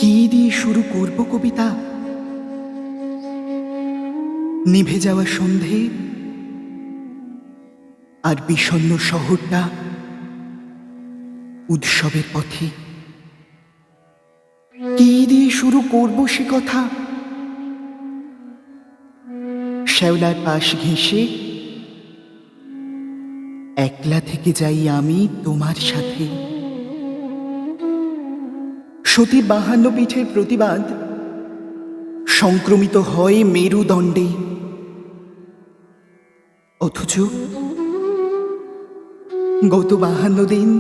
কি দিয়ে শুরু করব কবিতা? নিভে যাওয়া সন্ধে আর বিষণ্ণ শহরটা উৎসবের পথে। কি দিয়ে শুরু করব সে কথা? শ্যাওলার পাশ ঘেঁষে একলা থেকে যাই আমি তোমার সাথে। সতীর 52 পিঠের প্রতিবাদ সংক্রমিত হয় মেরুদণ্ডে, অথচ গত 52 দিন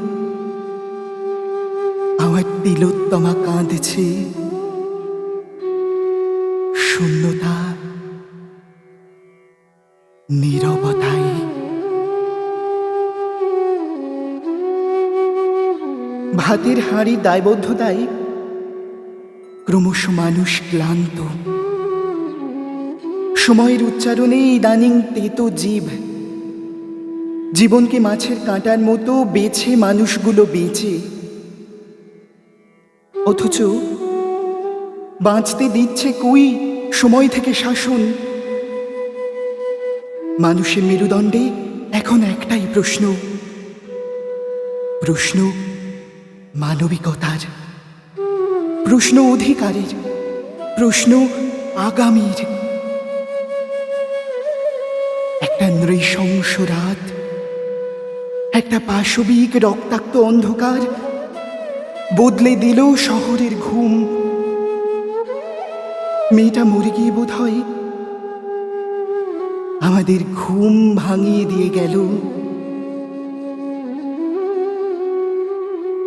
আমার তিলোত্তমা কাঁদছে শূন্যতা, নীরবতায়। ভাতের হাঁড়ি দায়বদ্ধতায় ক্রমশ মানুষ ক্লান্ত। সময়ের উচ্চারণে ইদানিং তেতো জীব। জীবনকে মাছের কাঁটার মতো বেছে মানুষগুলো বেঁচে, অথচ বাঁচতে দিচ্ছে কই সময় থেকে শাসন। মানুষের মেরুদণ্ডে এখন একটাই প্রশ্ন, প্রশ্ন মানবিকতার, প্রশ্ন অধিকারের, প্রশ্ন আগামীর। একটা নৃশংস রাত, একটা পাশবিক রক্তাক্ত অন্ধকার বদলে দিল শহরের ঘুম। মেয়েটা মরে গিয়ে বোধ হয় আমাদের ঘুম ভাঙিয়ে দিয়ে গেল।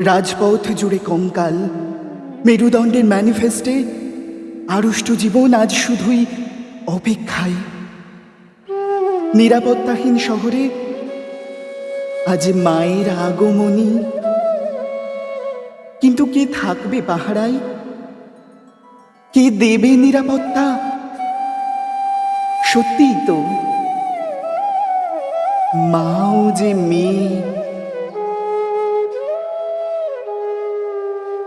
রাজপথ জুড়ে কঙ্কাল, মেরুদণ্ডের ম্যানিফেস্টে আড়ষ্ট জীবন আজ শুধুই অপেক্ষায়। নিরাপত্তাহীন শহরে আজ মায়ের আগমনী, কিন্তু কে থাকবে পাহারায়? কে দেবে নিরাপত্তা? সত্যিই তো মাও যে মেয়ে।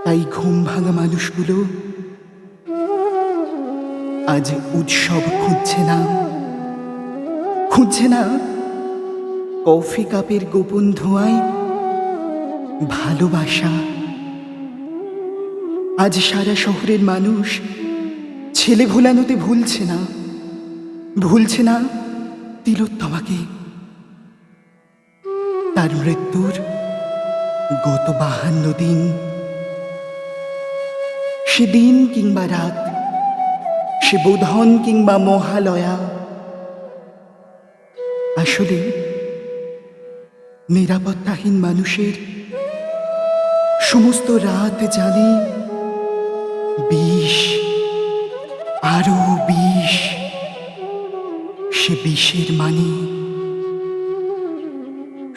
তাই ঘুম ভাঙা মানুষগুলো আজ উৎসব খুঁজছে না, খুঁজছে না কফি কাপের গোপন ধোঁয়ায় ভালোবাসা। আজ সারা শহরের মানুষ ছেলে ভোলানোতে ভুলছে না, ভুলছে না তিলোত্তমাকে। তার মৃত্যুর গত 52 দিন, সে দিন কিংবা রাত, সে বোধন কিংবা মহালয়া, আসলে নিরাপত্তাহীন মানুষের সমস্ত রাত জানে বিষ, আরো বিষ। সে বিষের মানে।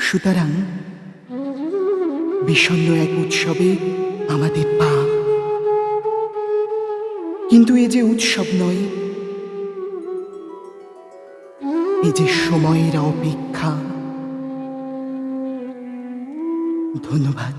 সুতরাং বিষণ্ণ এক উৎসবে আমাদের পা, কিন্তু এ যে উৎসব নয়, এ যে সময়ের অপেক্ষা। ধন্যবাদ।